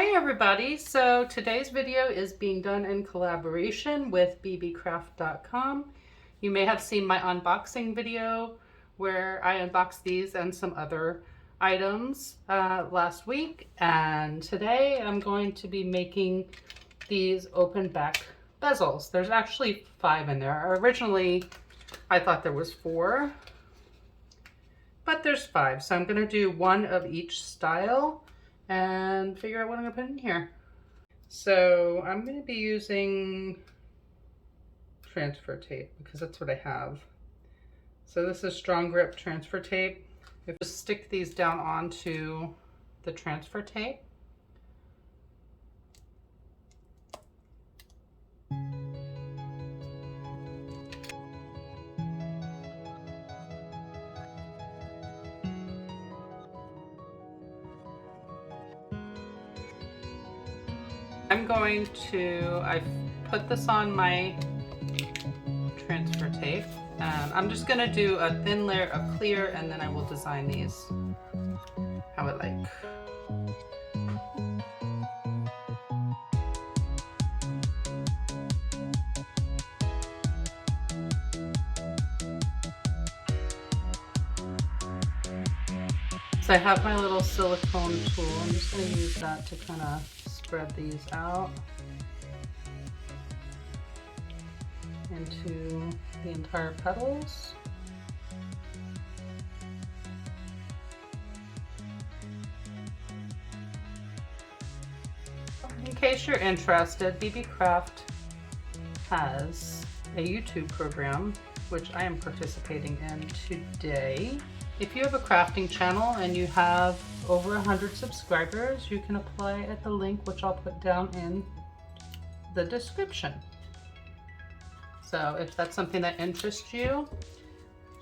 Hi everybody, so today's video is being done in collaboration with Beebeecraft.com. You may have seen my unboxing video where I unboxed these and some other items last week, and today I'm going to be making these open back bezels. There's actually 5 in there. Originally I thought there was 4, but there's 5, so I'm going to do one of each style and figure out what I'm gonna put in here. So I'm gonna be using transfer tape because that's what I have. So this is strong grip transfer tape. You have to stick these down onto the transfer tape. I've put this on my transfer tape, and I'm just gonna do a thin layer of clear, and then I will design these how I like. So I have my little silicone tool. I'm just gonna use that to kind of spread these out into the entire petals. In case you're interested, Beebeecraft has a YouTube program which I am participating in today. If you have a crafting channel and you have over 100 subscribers, you can apply at the link which I'll put down in the description. So if that's something that interests you,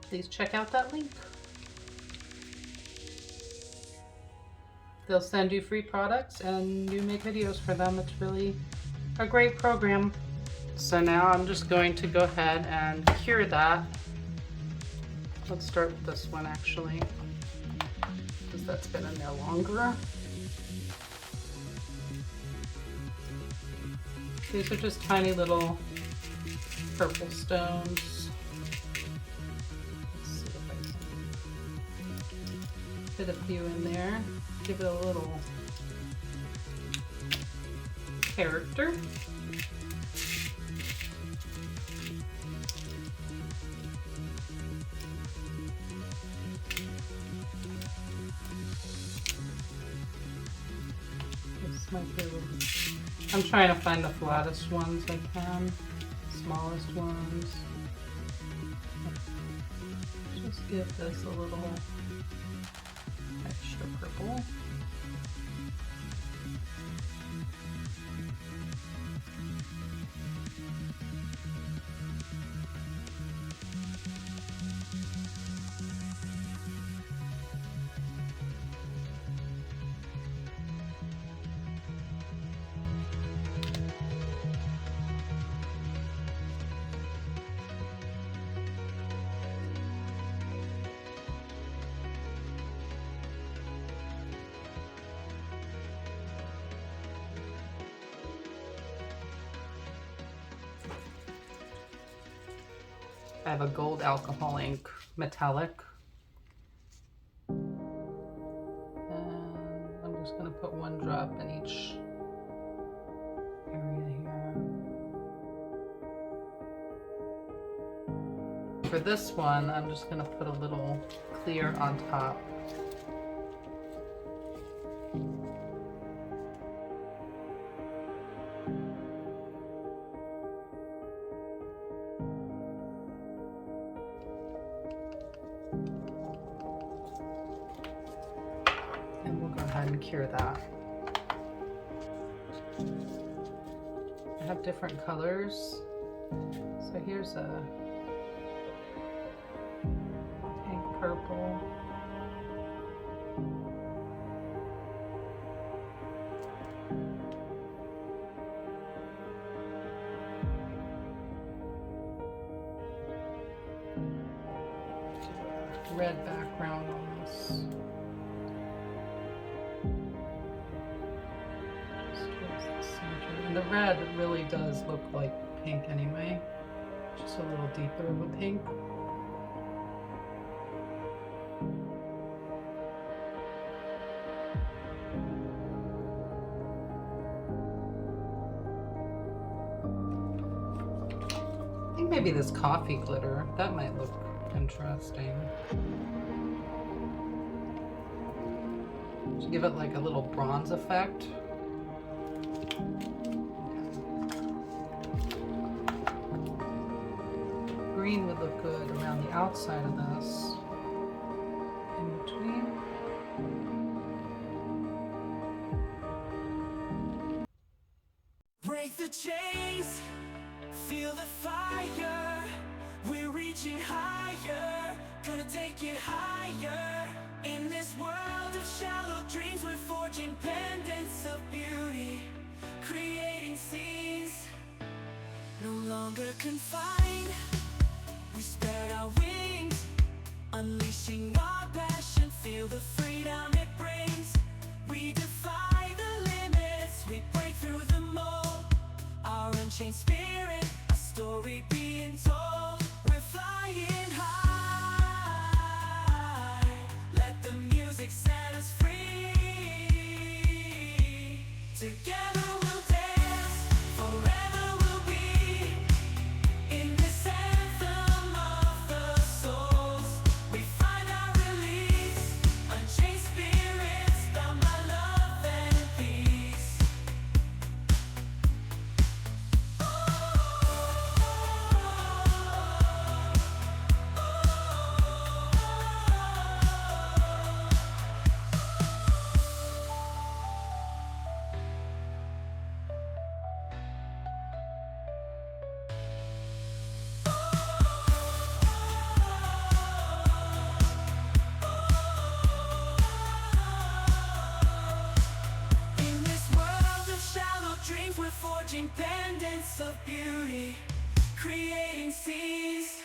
please check out that link. They'll send you free products and you make videos for them. It's really a great program. So now I'm just going to go ahead and cure that. Let's start with this one actually, because that's been in there longer. These are just tiny little purple stones. Let's see if I can fit a few in there. Give it a little character. This might be a little... I'm trying to find the flattest ones I can, smallest ones. Just give this a little extra purple. I have a gold alcohol ink metallic. And I'm just going to put one drop in each area here. For this one, I'm just going to put a little clear on top. And cure that. I have different colors. So here's a pink purple. Red background on this. center. And the red really does look like pink anyway. Just a little deeper of a pink. I think maybe this coffee glitter, that might look interesting. To give it like a little bronze effect. Green would look good around the outside of this. In between. Break the chains, feel the fire. We're reaching higher, gonna take it higher. In this world of shallow dreams, we're forging pendants of beauty, creating scenes, no longer confined. We spread our wings, unleashing our passion. Feel the freedom it brings. We defy the limits, we break through the mold. Our unchained spirit, a story being told. We're flying high, let the music set us free. Together we'll dance, forever we'll be in this anthem of the souls. We find our release, unchained spirits, bound by love and peace. In this world of shallow dreams, we're forging pendants of beauty, creating scenes.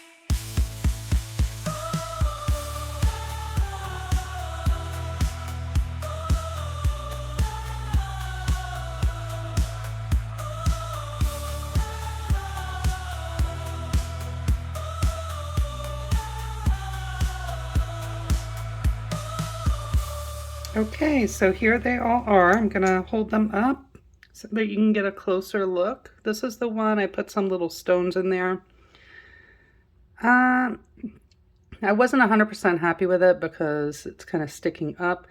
Okay, so here they all are. I'm gonna hold them up so that you can get a closer look. This is the one, I put some little stones in there. I wasn't 100% happy with it because it's kind of sticking up,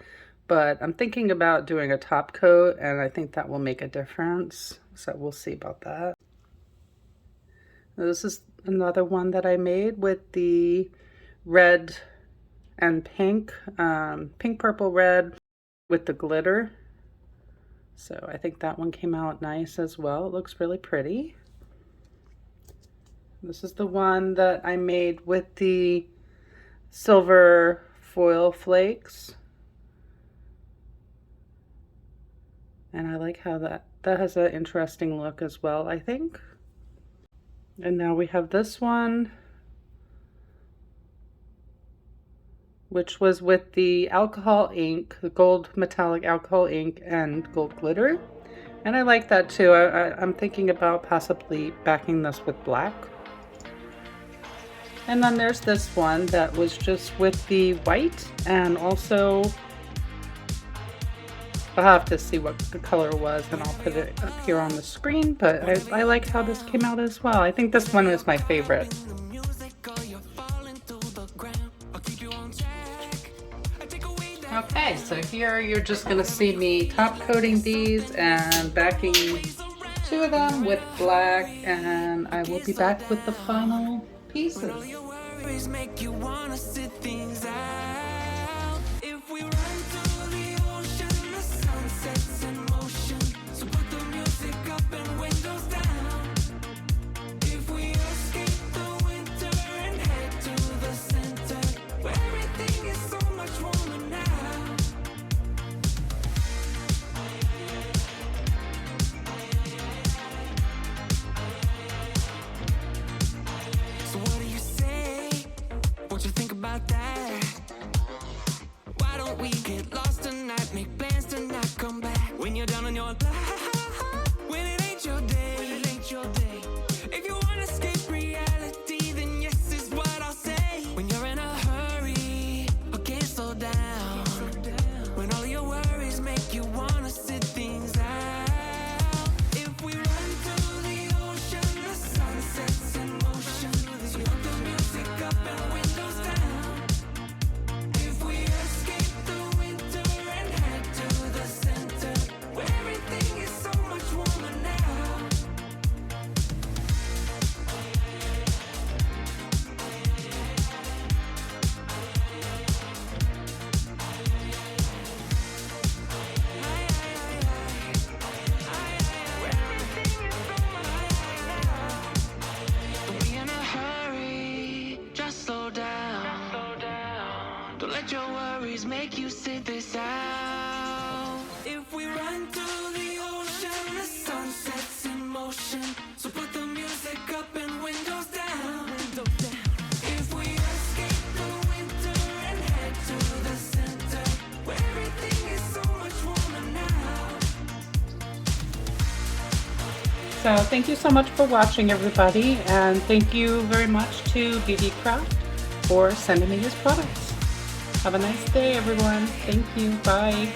but I'm thinking about doing a top coat and I think that will make a difference. So we'll see about that. This is another one that I made with the red and pink, pink, purple, red with the glitter. So I think that one came out nice as well. It looks really pretty. This is the one that I made with the silver foil flakes. And I like how that has an interesting look as well, I think. And now we have this one, which was with the alcohol ink, the gold metallic alcohol ink and gold glitter. And I like that too. I'm thinking about possibly backing this with black. And then there's this one that was just with the white, and also I'll have to see what the color was and I'll put it up here on the screen, but I like how this came out as well. I think this one was my favorite. Okay, so here you're just going to see me top coating these and backing two of them with black, and I will be back with the final pieces. Why don't we get lost tonight, make plans to not come back? When you're down on your luck, we're your day. If you wanna escape reality, then yes is what I'll say. When you're in a hurry, or can't slow down, when all your worries make you wanna sit things out. If we run through the ocean, the sun sets in motion. So put the music up and windows down. If we escape the winter and head to the center, where everything is so much warmer now. Don't be in a hurry, just slow down. Don't let your worries make you sit this out. If we run through the ocean, the sun sets in motion. So put the music up and windows down. If we escape the winter and head to the center, where everything is so much warmer now. So thank you so much for watching, everybody, and thank you very much to Beebeecraft for sending me his products. Have a nice day, everyone. Thank you. Bye.